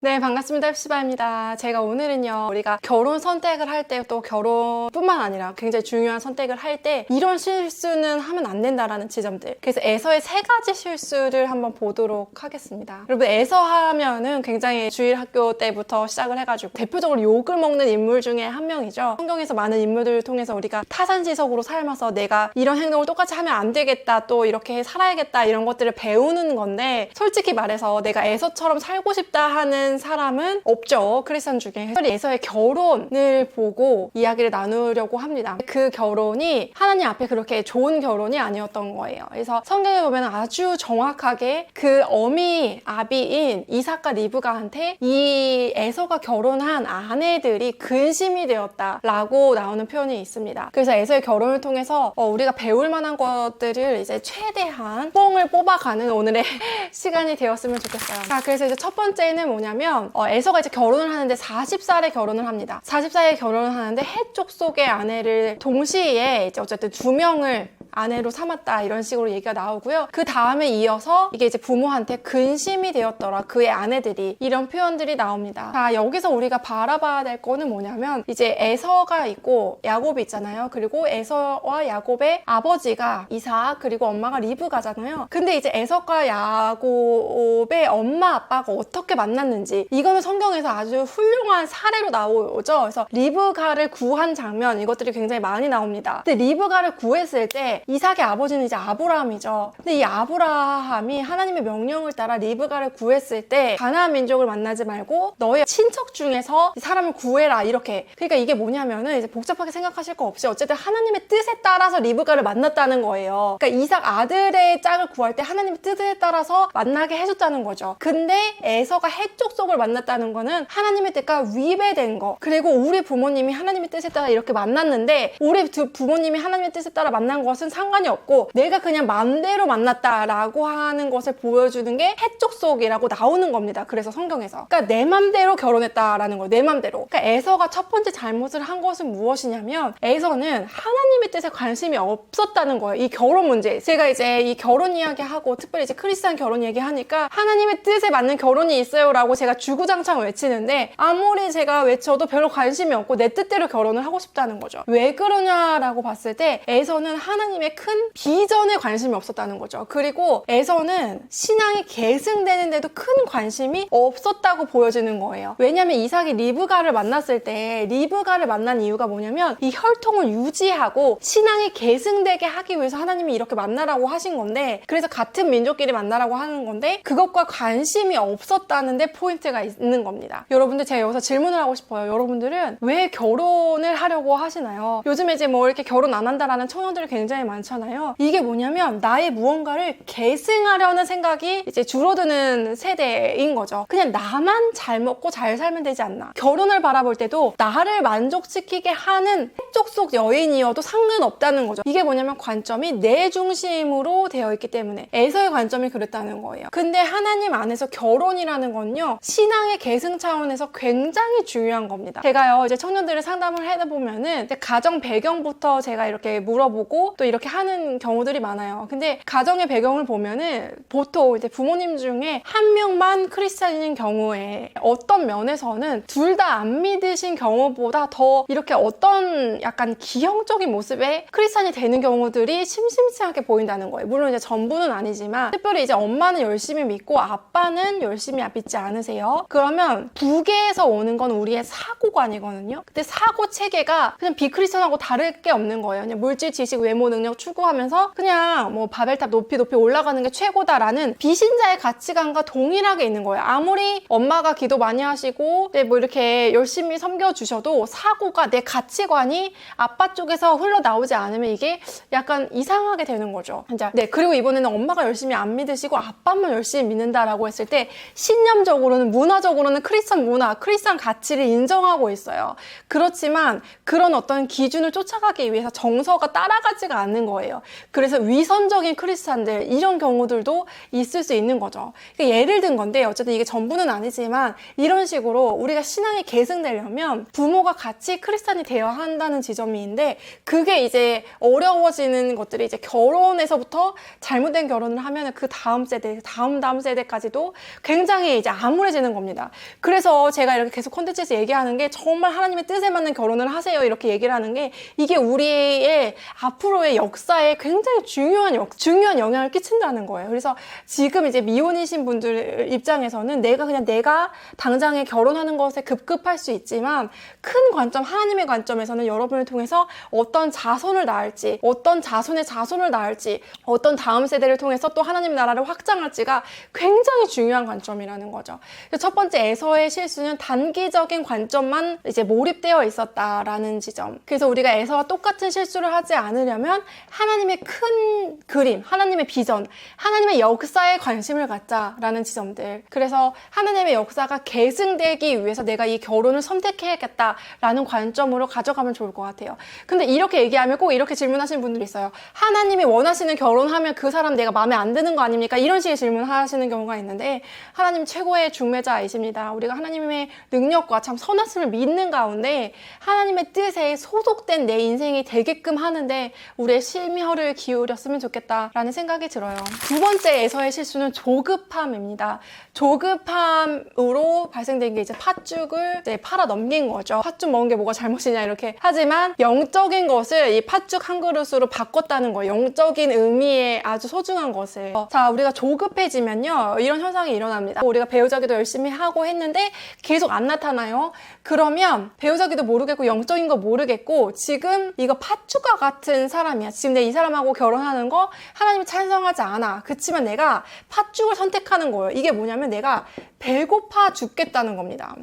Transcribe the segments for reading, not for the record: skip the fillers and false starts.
네, 반갑습니다. 헵시바입니다. 제가 오늘은요, 우리가 결혼 선택을 할 때 또 결혼뿐만 아니라 굉장히 중요한 선택을 할 때 이런 실수는 하면 안 된다라는 지점들. 그래서 에서의 3가지 실수를 한번 보도록 하겠습니다. 여러분, 에서 하면은 굉장히 주일 학교 때부터 시작을 해가지고 대표적으로 욕을 먹는 인물 중에 한 명이죠. 성경에서 많은 인물들을 통해서 우리가 타산지석으로 삶아서 내가 이런 행동을 똑같이 하면 안 되겠다, 또 이렇게 살아야겠다, 이런 것들을 배우는 건데, 솔직히 말해서 내가 에서처럼 살고 싶다 하는 사람은 없죠. 크리스천 중에. 특별히 에서의 결혼을 보고 이야기를 나누려고 합니다. 그 결혼이 하나님 앞에 그렇게 좋은 결혼이 아니었던 거예요. 그래서 성경에 보면 아주 정확하게 그 어미 아비인 이삭과 리브가한테 이 에서가 결혼한 아내들이 근심이 되었다라고 나오는 표현이 있습니다. 그래서 에서의 결혼을 통해서 우리가 배울 만한 것들을 이제 최대한 뽕을 뽑아가는 오늘의 시간이 되었으면 좋겠어요. 자, 그래서 이제 첫 번째는 뭐냐면 에서가 이제 결혼을 하는데 40살에 결혼을 합니다. 40살에 결혼을 하는데 해쪽 속의 아내를 동시에 이제 어쨌든 2명을 아내로 삼았다, 이런 식으로 얘기가 나오고요. 그 다음에 이어서 이게 이제 부모한테 근심이 되었더라, 그의 아내들이, 이런 표현들이 나옵니다. 자, 여기서 우리가 바라봐야 될 거는 뭐냐면 이제 에서가 있고 야곱이 있잖아요. 그리고 에서와 야곱의 아버지가 이삭, 그리고 엄마가 리브가잖아요. 근데 이제 에서과 야곱의 엄마 아빠가 어떻게 만났는지, 이거는 성경에서 아주 훌륭한 사례로 나오죠. 그래서 리브가를 구한 장면, 이것들이 굉장히 많이 나옵니다. 근데 리브가를 구했을 때 이삭의 아버지는 이제 아브라함이죠. 근데 이 아브라함이 하나님의 명령을 따라 리브가를 구했을 때 가나안 민족을 만나지 말고 너의 친척 중에서 사람을 구해라, 이렇게. 그러니까 이게 뭐냐면은 이제 복잡하게 생각하실 거 없이 어쨌든 하나님의 뜻에 따라서 리브가를 만났다는 거예요. 그러니까 이삭 아들의 짝을 구할 때 하나님의 뜻에 따라서 만나게 해줬다는 거죠. 근데 에서가 해쪽 속을 만났다는 거는 하나님의 뜻과 위배된 거. 그리고 우리 부모님이 하나님의 뜻에 따라 이렇게 만났는데 우리 부모님이 하나님의 뜻에 따라 만난 것은 상관이 없고 내가 그냥 맘대로 만났다라고 하는 것을 보여주는 게 해쪽 속이라고 나오는 겁니다. 그래서 성경에서. 그러니까 내 맘대로 결혼했다라는 거예요. 내 맘대로. 그러니까 에서가 첫 번째 잘못을 한 것은 무엇이냐면, 에서는 하나님의 뜻에 관심이 없었다는 거예요. 이 결혼 문제. 제가 이제 이 결혼 이야기하고 특별히 이제 크리스찬 결혼 얘기하니까 하나님의 뜻에 맞는 결혼이 있어요 라고 제가 주구장창 외치는데, 아무리 제가 외쳐도 별로 관심이 없고 내 뜻대로 결혼을 하고 싶다는 거죠. 왜 그러냐라고 봤을 때 에서는 하나님의 큰 비전에 관심이 없었다는 거죠. 그리고 에서는 신앙이 계승되는데도 큰 관심이 없었다고 보여지는 거예요. 왜냐면 이삭이 리브가를 만났을 때, 리브가를 만난 이유가 뭐냐면 이 혈통을 유지하고 신앙이 계승되게 하기 위해서 하나님이 이렇게 만나라고 하신 건데, 그래서 같은 민족끼리 만나라고 하는 건데 그것과 관심이 없었다는 데 포인트가 있는 겁니다. 여러분들, 제가 여기서 질문을 하고 싶어요. 여러분들은 왜 결혼을 하려고 하시나요? 요즘에 이제 뭐 이렇게 결혼 안 한다라는 청년들이 굉장히 많잖아요. 이게 뭐냐면 나의 무언가를 계승하려는 생각이 이제 줄어드는 세대인 거죠. 그냥 나만 잘 먹고 잘 살면 되지 않나. 결혼을 바라볼 때도 나를 만족시키게 하는 해쪽 속 여인이어도 상관없다는 거죠. 이게 뭐냐면 관점이 내 중심으로 되어 있기 때문에. 에서의 관점이 그랬다는 거예요. 근데 하나님 안에서 결혼이라는 건요, 신앙의 계승 차원에서 굉장히 중요한 겁니다. 제가요 이제 청년들을 상담을 해보면은 가정 배경부터 제가 이렇게 물어보고 또 이렇게 하는 경우들이 많아요. 근데 가정의 배경을 보면은 보통 이제 부모님 중에 한 명만 크리스찬인 경우에 어떤 면에서는 둘 다 안 믿으신 경우보다 더 이렇게 어떤 약간 기형적인 모습의 크리스찬이 되는 경우들이 심심치 않게 보인다는 거예요. 물론 이제 전부는 아니지만, 특별히 이제 엄마는 열심히 믿고 아빠는 열심히 믿지 않으세요. 그러면 부계에서 오는 건 우리의 사고관이거든요. 근데 사고 체계가 그냥 비크리스천하고 다를 게 없는 거예요. 그냥 물질, 지식, 외모, 능력 추구하면서 그냥 뭐 바벨탑 높이 올라가는 게 최고다라는 비신자의 가치관과 동일하게 있는 거예요. 아무리 엄마가 기도 많이 하시고 뭐 이렇게 열심히 섬겨주셔도 사고가, 내 가치관이 아빠 쪽에서 흘러나오지 않으면 이게 약간 이상하게 되는 거죠. 네, 그리고 이번에는 엄마가 열심히 안 믿으시고 아빠만 열심히 믿는다라고 했을 때 신념적으로는, 문화적으로는 크리스천 문화, 크리스천 가치를 인정하고 있어요. 그렇지만 그런 어떤 기준을 쫓아가기 위해서 정서가 따라가지가 않는 거예요. 그래서 위선적인 크리스찬들 이런 경우들도 있을 수 있는 거죠. 그러니까 예를 든 건데 어쨌든 이게 전부는 아니지만 이런 식으로 우리가 신앙이 계승되려면 부모가 같이 크리스찬이 되어야 한다는 지점인데 그게 이제 어려워지는 것들이 이제 결혼에서부터 잘못된 결혼을 하면 그 다음 세대, 다음 세대까지도 굉장히 이제 암울해지는 겁니다. 그래서 제가 이렇게 계속 콘텐츠에서 얘기하는 게 정말 하나님의 뜻에 맞는 결혼을 하세요 이렇게 얘기를 하는 게 이게 우리의 앞으로의 역사에 굉장히 중요한 영향을 끼친다는 거예요. 그래서 지금 이제 미혼이신 분들 입장에서는 내가 당장에 결혼하는 것에 급급할 수 있지만 큰 관점, 하나님의 관점에서는 여러분을 통해서 어떤 자손을 낳을지, 어떤 자손의 자손을 낳을지, 어떤 다음 세대를 통해서 또 하나님 나라를 확장할지가 굉장히 중요한 관점이라는 거죠. 첫 번째 에서의 실수는 단기적인 관점만 이제 몰입되어 있었다라는 지점. 그래서 우리가 에서와 똑같은 실수를 하지 않으려면 하나님의 큰 그림, 하나님의 비전, 하나님의 역사에 관심을 갖자라는 지점들. 그래서 하나님의 역사가 계승되기 위해서 내가 이 결혼을 선택해야겠다라는 관점으로 가져가면 좋을 것 같아요. 근데 이렇게 얘기하면 꼭 이렇게 질문하시는 분들이 있어요. 하나님이 원하시는 결혼하면 그 사람 내가 마음에 안 드는 거 아닙니까? 이런 식의 질문하시는 경우가 있는데 하나님 최고의 중매자이십니다. 우리가 하나님의 능력과 참 선하심을 믿는 가운데 하나님의 뜻에 소속된 내 인생이 되게끔 하는데 우리의 심혈을 기울였으면 좋겠다라는 생각이 들어요. 두 번째 에서의 실수는 조급함입니다. 조급함으로 발생된 게 이제 팥죽을 이제 팔아 넘긴 거죠. 팥죽 먹은 게 뭐가 잘못이냐 이렇게 하지만 영적인 것을 이 팥죽 한 그릇으로 바꿨다는 거예요. 영적인 의미의 아주 소중한 것을. 자, 우리가 조급해지면요 이런 현상이 일어납니다. 우리가 배우자기도 열심히 하고 했는데 계속 안 나타나요. 그러면 배우자기도 모르겠고 영적인 거 모르겠고 지금 이거 팥죽과 같은 사람이야. 지금 내 이 사람하고 결혼하는 거 하나님이 찬성하지 않아. 그치만 내가 팥죽을 선택하는 거예요. 이게 뭐냐면 내가 배고파 죽겠다는 겁니다.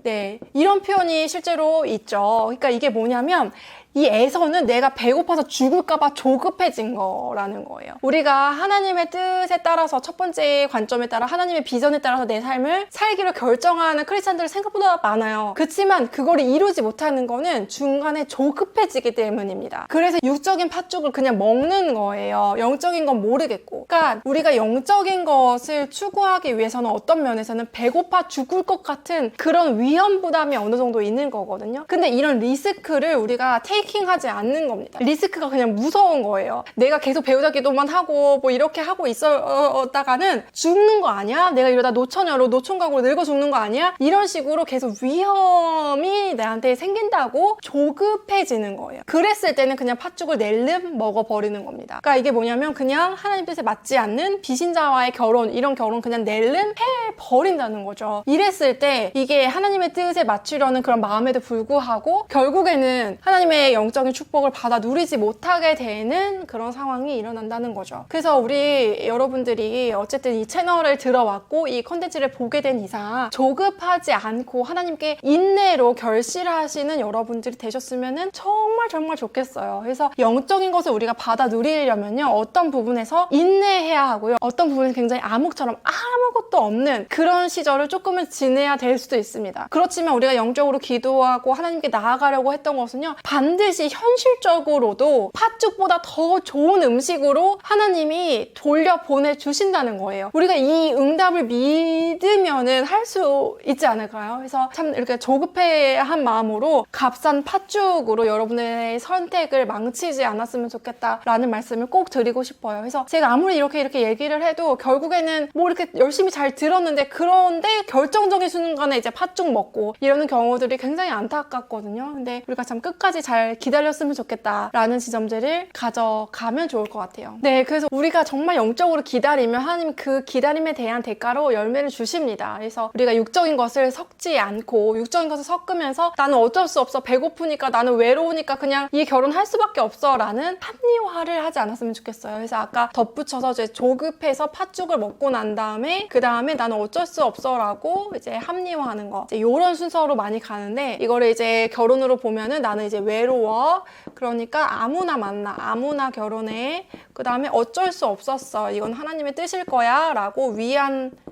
네, 이런 표현이 실제로 있죠. 그러니까 이게 뭐냐면 이 에서는 내가 배고파서 죽을까봐 조급해진 거라는 거예요. 우리가 하나님의 뜻에 따라서 첫 번째 관점에 따라 하나님의 비전에 따라서 내 삶을 살기로 결정하는 크리스찬들이 생각보다 많아요. 그렇지만 그걸 이루지 못하는 거는 중간에 조급해지기 때문입니다. 그래서 육적인 팥죽을 그냥 먹는 거예요. 영적인 건 모르겠고. 그러니까 우리가 영적인 것을 추구하기 위해서는 어떤 면에서는 배고파 죽을 것 같은 그런 위험 부담이 어느 정도 있는 거거든요. 근데 이런 리스크를 우리가 테이킹하지 않는 겁니다. 리스크가 그냥 무서운 거예요. 내가 계속 배우자 기도만 하고 뭐 이렇게 하고 있었다가는 죽는 거 아니야? 내가 이러다 노처녀로 노총각으로 늙어 죽는 거 아니야? 이런 식으로 계속 위험이 나한테 생긴다고 조급해지는 거예요. 그랬을 때는 그냥 팥죽을 낼름 먹어버리는 겁니다. 그러니까 이게 뭐냐면 그냥 하나님 뜻에 맞지 않는 비신자와의 결혼, 이런 결혼 그냥 낼름 해버린다는 거죠. 이랬을 때 이게 하나님의 뜻에 맞추려는 그런 마음에도 불구하고 결국에는 하나님의 영적인 축복을 받아 누리지 못하게 되는 그런 상황이 일어난다는 거죠. 그래서 우리 여러분들이 어쨌든 이 채널을 들어왔고 이 컨텐츠를 보게 된 이상 조급하지 않고 하나님께 인내로 결실하시는 여러분들이 되셨으면 정말 좋겠어요. 그래서 영적인 것을 우리가 받아 누리려면요 어떤 부분에서 인내해야 하고요, 어떤 부분에서 굉장히 암흑처럼 아무것도 없는 그런 시절을 조금은 지내야 될 수도 있습니다. 그렇지만 우리가 영적으로 기도하고 하나님께 나아가려고 했던 것은요 반드시 현실적으로도 팥죽보다 더 좋은 음식으로 하나님이 돌려보내 주신다는 거예요. 우리가 이 응답을 믿으면은 할 수 있지 않을까요? 그래서 참 이렇게 조급해한 마음으로 값싼 팥죽으로 여러분의 선택을 망치지 않았으면 좋겠다라는 말씀을 꼭 드리고 싶어요. 그래서 제가 아무리 이렇게 얘기를 해도 결국에는 뭐 이렇게 열심히 잘 들었는데 그런데 결정적인 순간에 이제 팥죽 먹고 이러는 경우들이 굉장히 안타깝거든요. 근데 우리가 참 끝까지 잘 기다렸으면 좋겠다라는 지점들을 가져가면 좋을 것 같아요. 네, 그래서 우리가 정말 영적으로 기다리면 하나님 그 기다림에 대한 대가로 열매를 주십니다. 그래서 우리가 육적인 것을 섞지 않고 육적인 것을 섞으면서 나는 어쩔 수 없어, 배고프니까, 나는 외로우니까 그냥 이 결혼할 수밖에 없어 라는 합리화를 하지 않았으면 좋겠어요. 그래서 아까 덧붙여서 이제 조급해서 팥죽을 먹고 난 다음에 그 다음에 나는 어쩔 수 없어 라고 이제 합리화하는 거, 이제 이런 순서로 많이 가는데 이거를 이제 결혼으로 보면은 나는 이제 외로워, 그러니까 아무나 만나, 아무나 결혼해, 그 다음에 어쩔 수 없었어. 이건 하나님의 뜻일 거야. 라고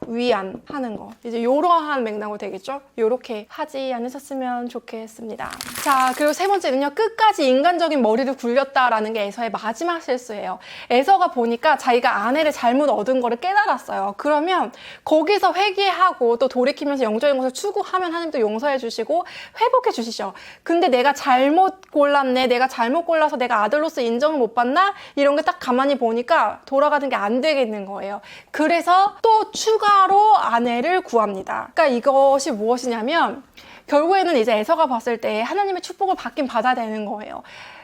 위안하는 거. 이제 요러한 맥락으로 되겠죠? 요렇게 하지 않으셨으면 좋겠습니다. 자, 그리고 세 번째는요. 끝까지 인간적인 머리를 굴렸다라는 게 에서의 마지막 실수예요. 에서가 보니까 자기가 아내를 잘못 얻은 거를 깨달았어요. 그러면 거기서 회개하고 또 돌이키면서 영적인 것을 추구하면 하나님도 용서해 주시고 회복해 주시죠. 근데 내가 잘못 골랐네. 내가 잘못 골라서 내가 아들로서 인정을 못 받나? 이런 게 딱 가만히 보니까 돌아가는 게 안 되겠는 거예요. 그래서 또 추가로 아내를 구합니다. 그러니까 이것이 무엇이냐면 결국에는 이제 에서가 봤을 때 하나님의 축복을 받긴 받아야 되는 거예요.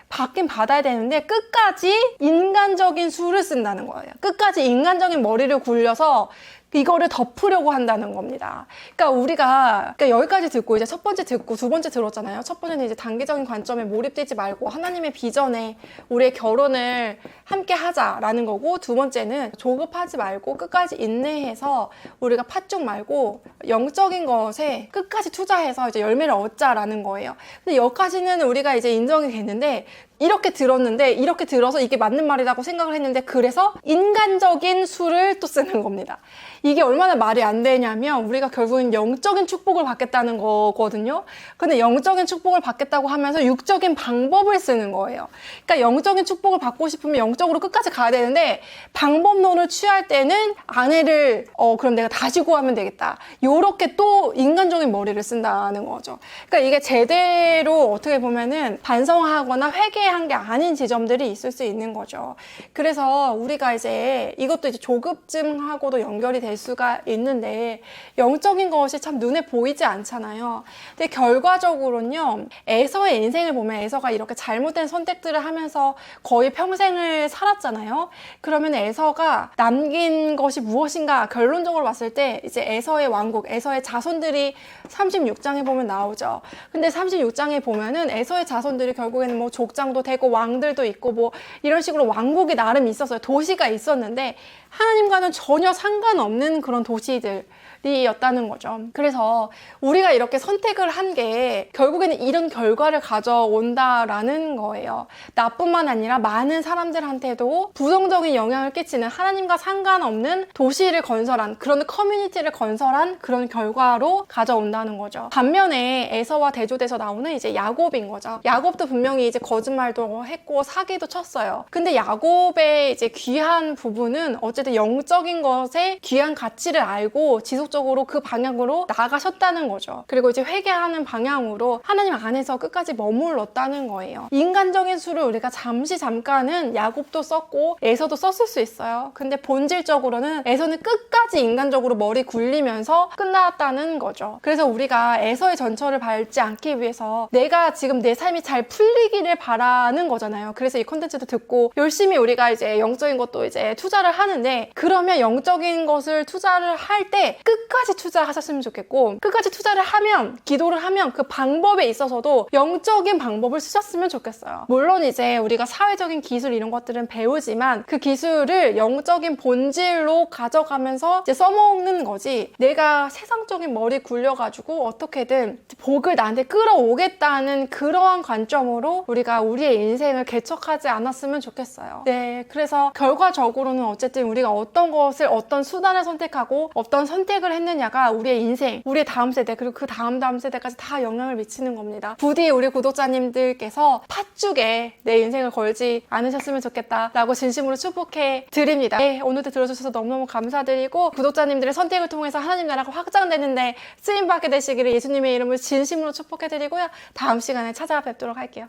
받긴 받아야 되는데 끝까지 인간적인 수를 쓴다는 거예요. 끝까지 인간적인 머리를 굴려서 이거를 덮으려고 한다는 겁니다. 그러니까 우리가 여기까지 듣고 이제 첫 번째 듣고 두 번째 들었잖아요. 첫 번째는 이제 단기적인 관점에 몰입되지 말고 하나님의 비전에 우리의 결혼을 함께 하자라는 거고, 두 번째는 조급하지 말고 끝까지 인내해서 우리가 팥죽 말고 영적인 것에 끝까지 투자해서 이제 열매를 얻자라는 거예요. 근데 여기까지는 우리가 이제 인정이 됐는데 이렇게 들었는데 이렇게 들어서 이게 맞는 말이라고 생각을 했는데 그래서 인간적인 수를 또 쓰는 겁니다. 이게 얼마나 말이 안 되냐면 우리가 결국은 영적인 축복을 받겠다는 거거든요. 근데 영적인 축복을 받겠다고 하면서 육적인 방법을 쓰는 거예요. 그러니까 영적인 축복을 받고 싶으면 영적으로 끝까지 가야 되는데 방법론을 취할 때는 아내를 그럼 내가 다시 구하면 되겠다. 요렇게 또 인간적인 머리를 쓴다는 거죠. 그러니까 이게 제대로 어떻게 보면은 반성하거나 회개한 게 아닌 지점들이 있을 수 있는 거죠. 그래서 우리가 이제 이것도 이제 조급증하고도 연결이 될 수가 있는데 영적인 것이 참 눈에 보이지 않잖아요. 근데 결과적으로는요, 에서의 인생을 보면 에서가 이렇게 잘못된 선택들을 하면서 거의 평생을 살았잖아요. 그러면 에서가 남긴 것이 무엇인가 결론적으로 봤을 때 이제 에서의 왕국, 에서의 자손들이 36장에 보면 나오죠. 근데 36장에 보면은 에서의 자손들이 결국에는 뭐 족장도 되고 왕들도 있고 뭐 이런 식으로 왕국이 나름 있었어요. 도시가 있었는데 하나님과는 전혀 상관없는 그런 도시들이었다는 거죠. 그래서 우리가 이렇게 선택을 한 게 결국에는 이런 결과를 가져온다라는 거예요. 나뿐만 아니라 많은 사람들한테도 부정적인 영향을 끼치는 하나님과 상관없는 도시를 건설한 그런 커뮤니티를 건설한 그런 결과로 가져온다는 거죠. 반면에 에서와 대조돼서 나오는 이제 야곱인 거죠. 야곱도 분명히 이제 거짓말도 했고 사기도 쳤어요. 근데 야곱의 이제 귀한 부분은 어쨌든 영적인 것에 귀한 가치를 알고 지속적으로 그 방향으로 나아가셨다는 거죠. 그리고 이제 회개하는 방향으로 하나님 안에서 끝까지 머물렀다는 거예요. 인간적인 수를 우리가 잠깐은 야곱도 썼고 에서도 썼을 수 있어요. 근데 본질적으로는 에서는 끝까지 인간적으로 머리 굴리면서 끝났다는 거죠. 그래서 우리가 에서의 전철을 밟지 않기 위해서 내가 지금 내 삶이 잘 풀리기를 바라는 거잖아요. 그래서 이 콘텐츠도 듣고 열심히 우리가 이제 영적인 것도 이제 투자를 하는데, 그러면 영적인 것을 투자를 할 때 끝까지 투자하셨으면 좋겠고, 끝까지 투자를 하면, 기도를 하면 그 방법에 있어서도 영적인 방법을 쓰셨으면 좋겠어요. 물론 이제 우리가 사회적인 기술 이런 것들은 배우지만 그 기술을 영적인 본질로 가져가면서 이제 써먹는 거지, 내가 세상적인 머리 굴려가지고 어떻게든 복을 나한테 끌어오겠다는 그러한 관점으로 우리가 우리의 인생을 개척하지 않았으면 좋겠어요. 네, 그래서 결과적으로는 어쨌든 우리가 어떤 것을, 어떤 수단을 선택하고 어떤 선택을 했느냐가 우리의 인생, 우리의 다음 세대, 그리고 그 다음 세대까지 다 영향을 미치는 겁니다. 부디 우리 구독자님들께서 팥죽에 내 인생을 걸지 않으셨으면 좋겠다라고 진심으로 축복해 드립니다. 네, 오늘도 들어주셔서 너무너무 감사드리고 구독자님들의 선택을 통해서 하나님 나라가 확장되는데 쓰임받게 되시기를 예수님의 이름으로 진심으로 축복해 드리고요. 다음 시간에 찾아뵙도록 할게요.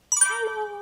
샬롬.